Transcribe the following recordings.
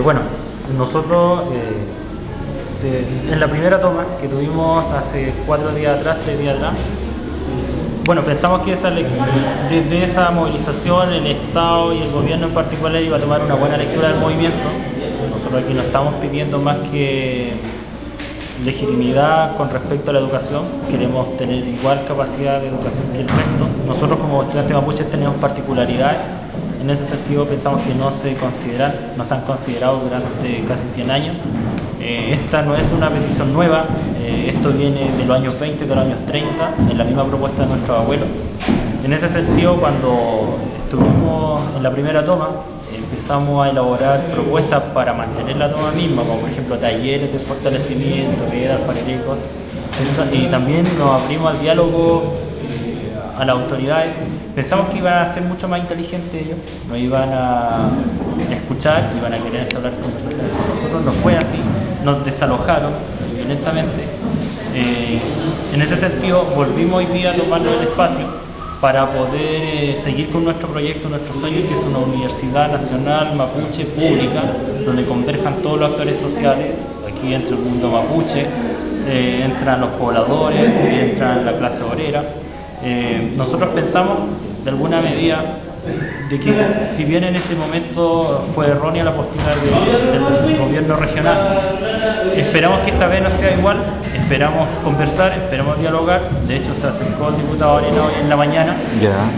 Bueno, nosotros en la primera toma que tuvimos hace 3 días atrás, bueno, pensamos que desde esa movilización el Estado y el gobierno en particular iba a tomar una buena lectura del movimiento. Nosotros aquí no estamos pidiendo más que legitimidad con respecto a la educación, queremos tener igual capacidad de educación que el resto. Nosotros como estudiantes mapuches tenemos particularidades, en ese sentido pensamos que no se han considerado durante casi 100 años. Esta no es una petición nueva, esto viene de los años 20, de los años 30, en la misma propuesta de nuestros abuelos. En ese sentido, cuando estuvimos en la primera toma, empezamos a elaborar propuestas para mantener la toma misma, como por ejemplo talleres de fortalecimiento, vedas, parelecos, y también nos abrimos al diálogo a las autoridades. Pensamos que iban a ser mucho más inteligentes ellos, nos iban a escuchar, iban a querer hablar con nosotros, no fue así, nos desalojaron violentamente. En ese sentido volvimos hoy día a tomar el espacio para poder seguir con nuestro proyecto, nuestro sueño, que es una universidad nacional mapuche pública, donde converjan todos los actores sociales. Aquí entra el mundo mapuche, entran los pobladores, entra la clase obrera. Nosotros pensamos, de alguna medida, de que si bien en ese momento fue errónea la postura del gobierno regional, esperamos que esta vez no sea igual, esperamos conversar, esperamos dialogar. De hecho se acercó el diputado Arena hoy en la mañana. Ya.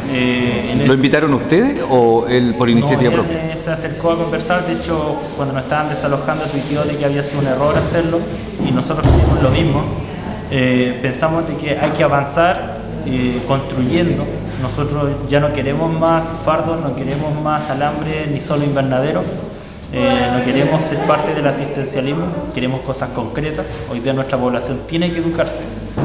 ¿Lo invitaron ustedes o él por iniciativa propia? Él se acercó a conversar, de hecho cuando nos estaban desalojando tuiteó de que había sido un error hacerlo y nosotros hicimos lo mismo. Pensamos de que hay que avanzar construyendo. Nosotros ya no queremos más fardos, no queremos más alambre ni solo invernadero, no queremos ser parte del asistencialismo, queremos cosas concretas. Hoy día nuestra población tiene que educarse,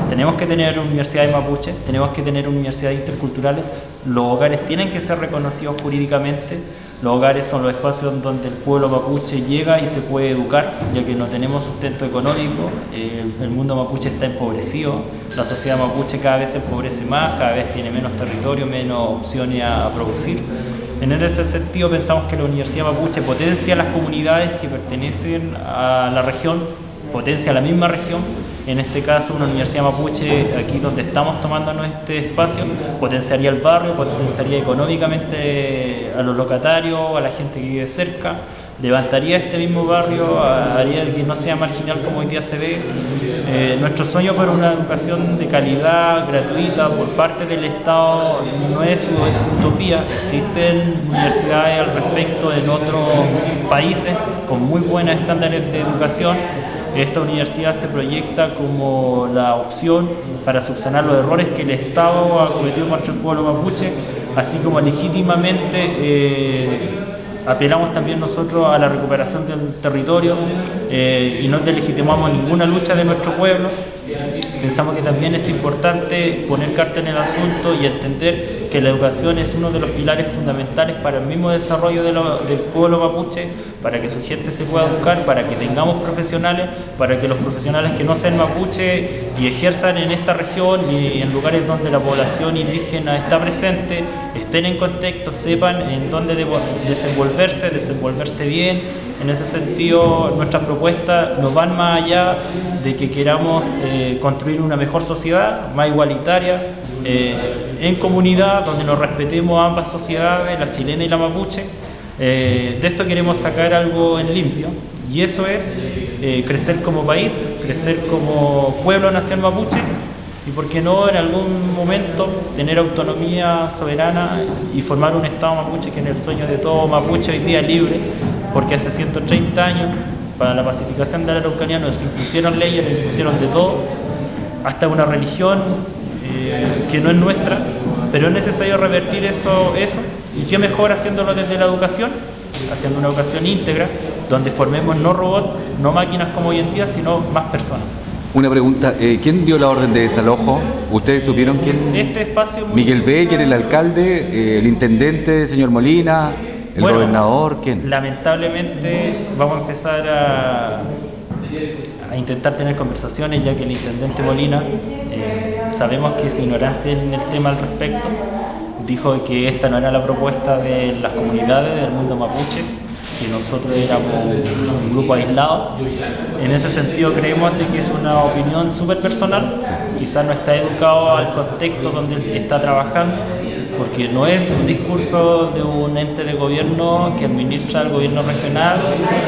tenemos que tener universidades mapuches, tenemos que tener universidades interculturales, los hogares tienen que ser reconocidos jurídicamente. Los hogares son los espacios donde el pueblo mapuche llega y se puede educar, ya que no tenemos sustento económico, el mundo mapuche está empobrecido, la sociedad mapuche cada vez se empobrece más, cada vez tiene menos territorio, menos opciones a producir. En ese sentido pensamos que la Universidad Mapuche potencia las comunidades que pertenecen a la región, potencia la misma región. En este caso una Universidad Mapuche, aquí donde estamos tomando este espacio, potenciaría el barrio, potenciaría económicamente a los locatarios, a la gente que vive cerca, levantaría este mismo barrio, haría que no sea marginal como hoy día se ve. Nuestro sueño por una educación de calidad, gratuita, por parte del Estado, no es utopía. Existen universidades al respecto en otros países con muy buenos estándares de educación. Esta universidad se proyecta como la opción para subsanar los errores que el Estado ha cometido contra el pueblo mapuche, así como legítimamente apelamos también nosotros a la recuperación del territorio y no delegitimamos ninguna lucha de nuestro pueblo. Pensamos que también es importante poner carta en el asunto y entender que la educación es uno de los pilares fundamentales para el mismo desarrollo del pueblo mapuche, para que su gente se pueda educar, para que tengamos profesionales, para que los profesionales que no sean mapuche y ejerzan en esta región y en lugares donde la población indígena está presente, estén en contexto, sepan en dónde desenvolverse bien. En ese sentido, nuestras propuestas nos van más allá de que queramos construir una mejor sociedad, más igualitaria, en comunidad, donde nos respetemos ambas sociedades, la chilena y la mapuche. De esto queremos sacar algo en limpio, y eso es crecer como país, crecer como pueblo-nación mapuche, y por qué no en algún momento tener autonomía soberana y formar un Estado mapuche, que es el sueño de todo mapuche hoy día libre, porque hace 130 años para la pacificación de la Araucanía nos impusieron leyes, nos impusieron de todo, hasta una religión que no es nuestra, pero es necesario revertir eso, y qué mejor haciéndolo desde la educación, haciendo una educación íntegra, donde formemos no robots, no máquinas como hoy en día, sino más personas. Una pregunta, ¿quién dio la orden de desalojo? ¿Ustedes supieron quién? Este espacio Miguel Becker, el alcalde, el intendente, señor Molina, el gobernador, ¿quién? Lamentablemente vamos a empezar a intentar tener conversaciones, ya que el intendente Molina sabemos que es ignorante en el tema al respecto. Dijo que esta no era la propuesta de las comunidades del mundo mapuche. que nosotros éramos un grupo aislado. En ese sentido creemos de que es una opinión súper personal, quizás no está educado al contexto donde él está trabajando, porque no es un discurso de un ente de gobierno que administra el gobierno regional.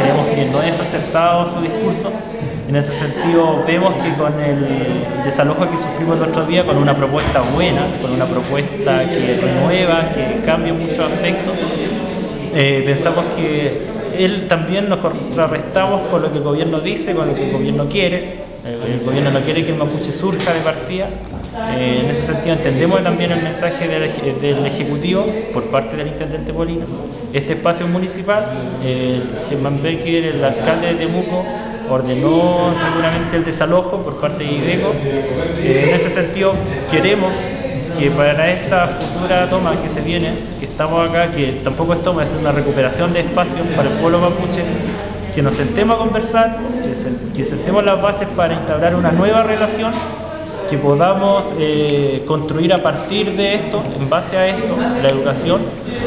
Creemos que no es acertado su discurso. En ese sentido vemos que con el desalojo que sufrimos el otro día, con una propuesta buena, con una propuesta que renueva, que cambia muchos aspectos, pensamos que él también nos contrarrestamos con lo que el gobierno dice, con lo que el gobierno quiere. El gobierno no quiere que el mapuche surja de partida. En ese sentido entendemos también el mensaje del Ejecutivo por parte del Intendente Molina. Este espacio municipal, Germán Becker, el alcalde de Temuco, ordenó seguramente el desalojo por parte de IDECO. En ese sentido queremos que para esta futura toma que se viene, que estamos acá, que tampoco es toma, es una recuperación de espacios para el pueblo mapuche, que nos sentemos a conversar, que sentemos las bases para instaurar una nueva relación, que podamos construir a partir de esto, en base a esto, la educación,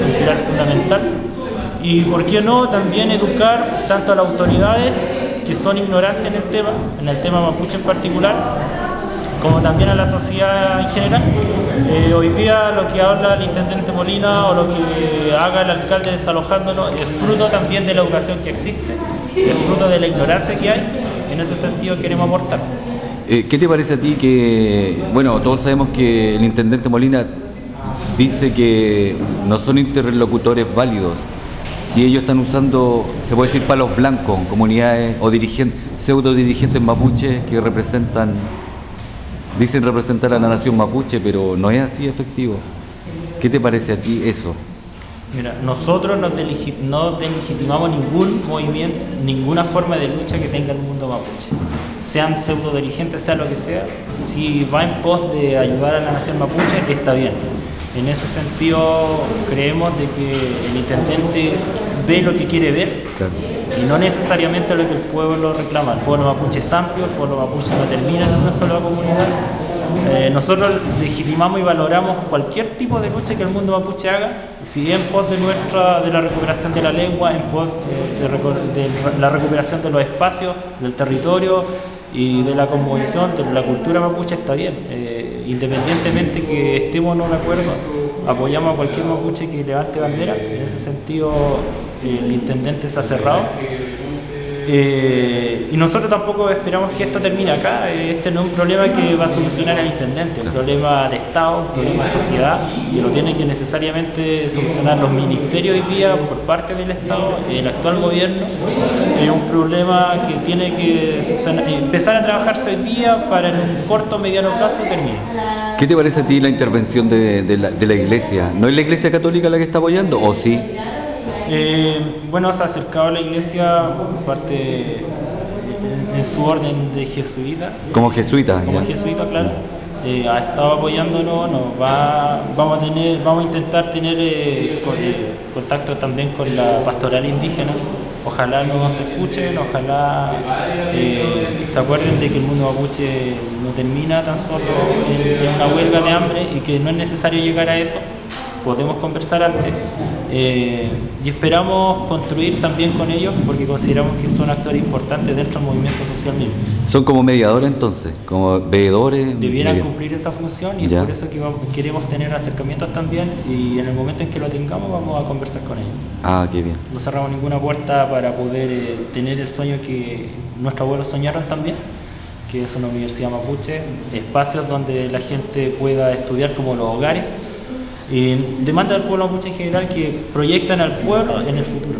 un pilar fundamental, y por qué no también educar tanto a las autoridades que son ignorantes en el tema mapuche en particular, como también a la sociedad en general. Hoy día lo que habla el Intendente Molina o lo que haga el alcalde desalojándonos es fruto también de la educación que existe, es fruto de la ignorancia que hay. En ese sentido queremos aportar. ¿Qué te parece a ti que, bueno, todos sabemos que el Intendente Molina dice que no son interlocutores válidos y ellos están usando, se puede decir, palos blancos, comunidades o dirigentes, pseudo dirigentes mapuches que dicen representar a la nación mapuche, pero no es así efectivo? ¿Qué te parece a ti eso? Mira, nosotros no delegitimamos ningún movimiento, ninguna forma de lucha que tenga el mundo mapuche, sean pseudo dirigentes, sea lo que sea. Si va en pos de ayudar a la nación mapuche, está bien. En ese sentido creemos de que el intendente ve lo que quiere ver, claro, y no necesariamente lo que el pueblo reclama. El pueblo mapuche es amplio, el pueblo mapuche no termina en una sola comunidad. Nosotros legitimamos y valoramos cualquier tipo de lucha que el mundo mapuche haga, si en pos de la recuperación de la lengua, en pos de la recuperación de los espacios, del territorio y de la cosmovisión, de la cultura mapuche, está bien. Independientemente que estemos en un acuerdo, apoyamos a cualquier mapuche que levante bandera. En ese sentido el intendente se ha cerrado. Y nosotros tampoco esperamos que esto termine acá. Este no es un problema que va a solucionar el intendente, es un problema de Estado, un problema de sociedad, y lo tienen que necesariamente solucionar los ministerios hoy día por parte del Estado, el actual gobierno. Es un problema que tiene que empezar a trabajarse hoy día para en un corto o mediano plazo termine. ¿Qué te parece a ti la intervención de la Iglesia? ¿No es la Iglesia Católica la que está apoyando o sí? Bueno, se ha acercado a la Iglesia por parte en su orden de jesuita. Como jesuita, como ya. Jesuita, claro. Ha estado apoyándonos, vamos a intentar tener contacto también con la pastoral indígena. Ojalá nos escuchen, ojalá se acuerden de que el mundo mapuche no termina tan solo en una huelga de hambre y que no es necesario llegar a eso. Podemos conversar antes y esperamos construir también con ellos, porque consideramos que son actores importantes dentro del movimiento social mismo. ¿Son como mediadores entonces? ¿Como veedores? Debieran cumplir esa función y es por eso que queremos tener acercamientos también, y en el momento en que lo tengamos vamos a conversar con ellos. Ah, qué bien. No cerramos ninguna puerta para poder tener el sueño que nuestros abuelos soñaron también, que es una universidad mapuche, espacios donde la gente pueda estudiar como los hogares. Demanda del pueblo mapuche en general que proyectan al pueblo en el futuro.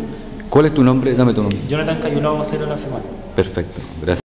¿Cuál es tu nombre? Dame tu nombre. Jonathan Cayulao, vocero de la semana. Perfecto, gracias.